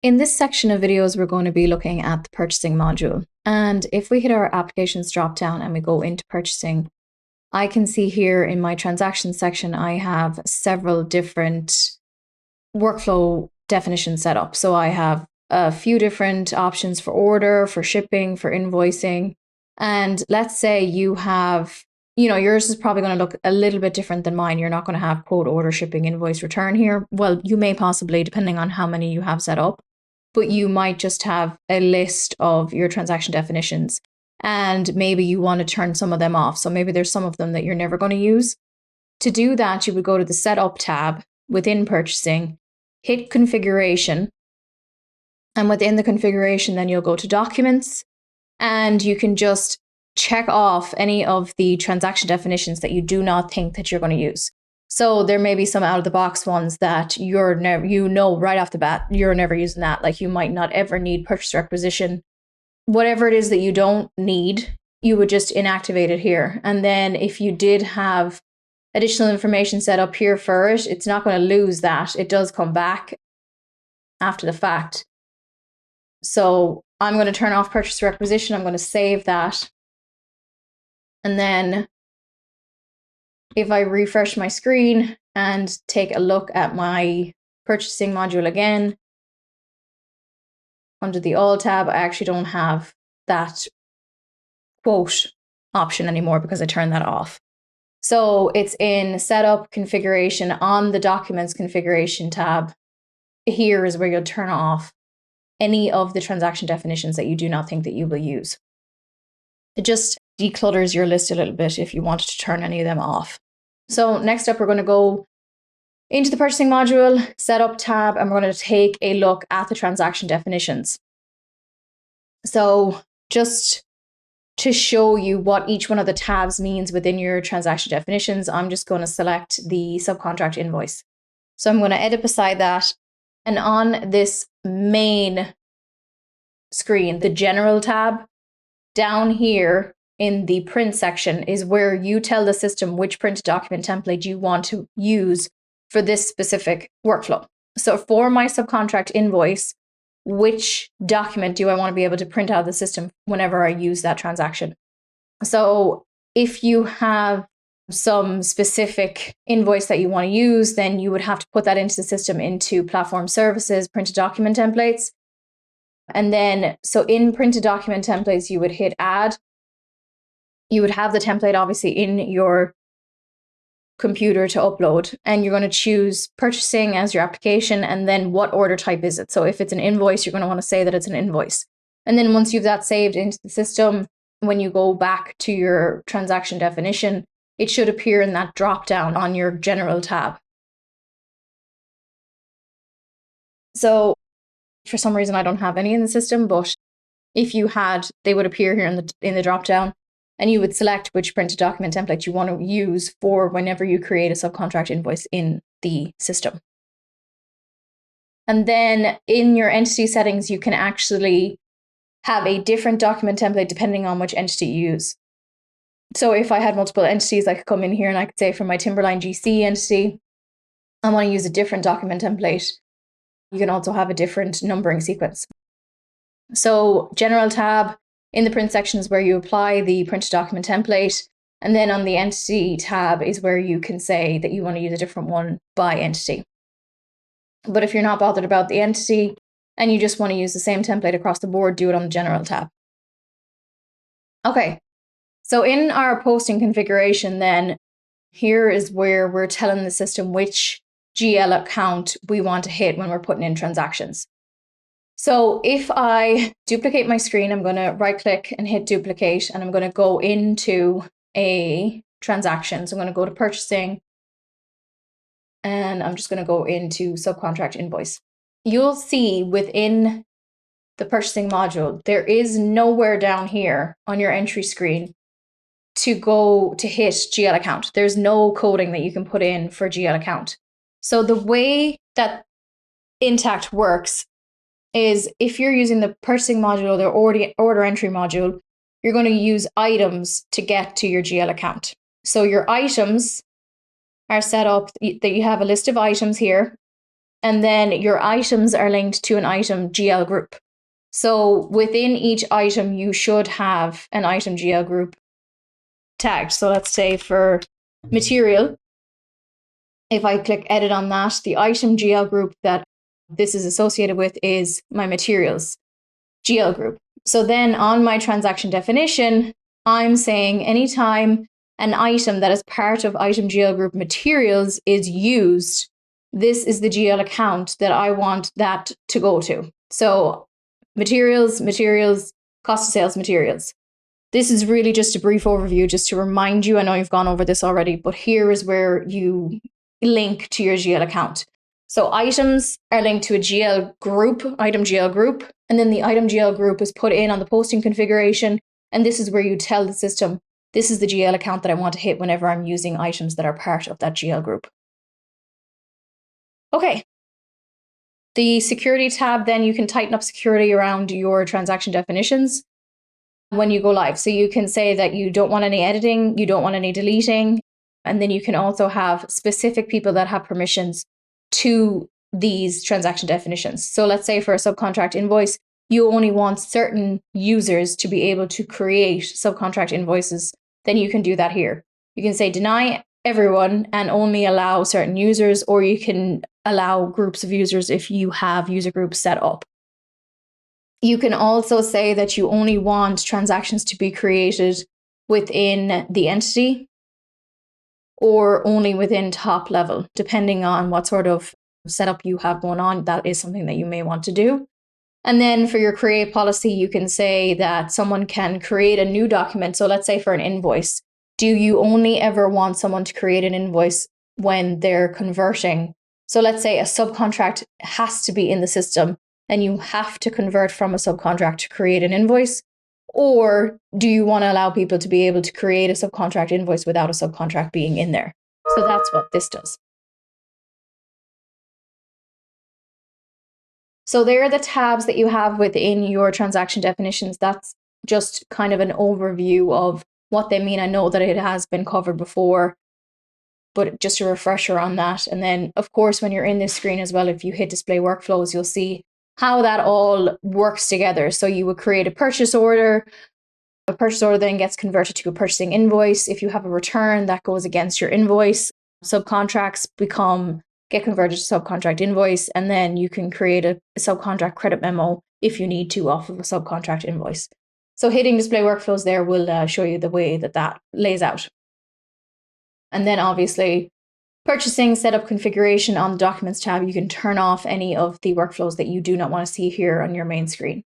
In this section of videos, we're going to be looking at the purchasing module. And if we hit our applications drop down and we go into purchasing, I can see here in my transactions section, I have several different workflow definitions set up. So I have a few different options for order, for shipping, for invoicing. And let's say you have, yours is probably going to look a little bit different than mine. You're not going to have quote, order, shipping, invoice, return here. Well, you may possibly, depending on how many you have set up, but you might just have a list of your transaction definitions. And maybe you want to turn some of them off. So maybe there's some of them that you're never going to use. To do that, you would go to the Setup tab within Purchasing, hit Configuration. And within the configuration, then you'll go to Documents, and you can just check off any of the transaction definitions that you do not think that you're going to use. So there may be some out of the box ones that you're never, right off the bat, you're never using that. Like you might not ever need purchase requisition. Whatever it is that you don't need, you would just inactivate it here. And then if you did have additional information set up here for it, it's not going to lose that. It does come back after the fact. So I'm going to turn off purchase requisition. I'm going to save that. And then if I refresh my screen and take a look at my purchasing module again, under the All tab, I actually don't have that quote option anymore because I turned that off. So it's in Setup Configuration on the Documents Configuration tab. Here is where you'll turn off any of the transaction definitions that you do not think that you will use. It just declutters your list a little bit if you wanted to turn any of them off. So next up, we're going to go into the Purchasing module, Setup tab, and we're going to take a look at the transaction definitions. So just to show you what each one of the tabs means within your transaction definitions, I'm just going to select the subcontract invoice. So I'm going to edit beside that. And on this main screen, the General tab, down here in the print section is where you tell the system which print document template you want to use for this specific workflow. So for my subcontract invoice, which document do I want to be able to print out of the system whenever I use that transaction? So if you have some specific invoice that you want to use, then you would have to put that into the system into Platform Services, Printed Document Templates. And then, so in Printed Document Templates, you would hit Add. You would have the template obviously in your computer to upload, and you're going to choose purchasing as your application, and then what order type is it. So if it's an invoice, you're going to want to say that it's an invoice. And then once you've that saved into the system, when you go back to your transaction definition, it should appear in that drop down on your General tab. So for some reason, I don't have any in the system, but if you had, they would appear here in the drop down. And you would select which printed document template you want to use for whenever you create a subcontract invoice in the system. And then in your entity settings, you can actually have a different document template depending on which entity you use. So if I had multiple entities, I could come in here and I could say for my Timberline GC entity, I want to use a different document template. You can also have a different numbering sequence. So General tab, in the print section is where you apply the printed document template. And then on the entity tab is where you can say that you want to use a different one by entity. But if you're not bothered about the entity and you just want to use the same template across the board, do it on the General tab. Okay, so in our posting configuration, then here is where we're telling the system which GL account we want to hit when we're putting in transactions. So if I duplicate my screen, I'm going to right click and hit duplicate, and I'm going to go into a transaction. So I'm going to go to purchasing, and I'm just going to go into subcontract invoice. You'll see within the purchasing module, there is nowhere down here on your entry screen to go to hit GL account. There's no coding that you can put in for GL account. So the way that Intacct works is if you're using the purchasing module, the order entry module, you're going to use items to get to your GL account. So your items are set up that you have a list of items here, And then your items are linked to an item GL group. So within each item, you should have an item GL group tagged. So let's say for material, if I click edit on that, the item GL group that this is associated with is my materials GL group. So then on my transaction definition, I'm saying anytime an item that is part of item GL group materials is used, this is the GL account that I want that to go to. So materials, cost of sales, materials. This is really just a brief overview just to remind you. I know you've gone over this already, but here is where you link to your GL account. So items are linked to a GL group, item GL group, and then the item GL group is put in on the posting configuration. And this is where you tell the system, this is the GL account that I want to hit whenever I'm using items that are part of that GL group. Okay. The security tab, then you can tighten up security around your transaction definitions when you go live. So you can say that you don't want any editing, you don't want any deleting, and then you can also have specific people that have permissions to these transaction definitions. So let's say for a subcontract invoice, you only want certain users to be able to create subcontract invoices, then you can do that here. You can say deny everyone and only allow certain users, or you can allow groups of users if you have user groups set up. You can also say that you only want transactions to be created within the entity or only within top level, depending on what sort of setup you have going on. That is something that you may want to do. And then for your create policy, you can say that someone can create a new document. So let's say for an invoice, do you only ever want someone to create an invoice when they're converting? So let's say a subcontract has to be in the system and you have to convert from a subcontract to create an invoice. Or do you want to allow people to be able to create a subcontract invoice without a subcontract being in there? So that's what this does. So there are the tabs that you have within your transaction definitions. That's just kind of an overview of what they mean. I know that it has been covered before, but just a refresher on that. And then, of course, when you're in this screen as well, if you hit display workflows, you'll see how that all works together. So you would create a purchase order. A purchase order then gets converted to a purchasing invoice. If you have a return that goes against your invoice, subcontracts get converted to subcontract invoice, and then you can create a subcontract credit memo if you need to off of a subcontract invoice. So hitting display workflows there will show you the way that lays out. And then obviously purchasing setup configuration on the documents tab, you can turn off any of the workflows that you do not want to see here on your main screen.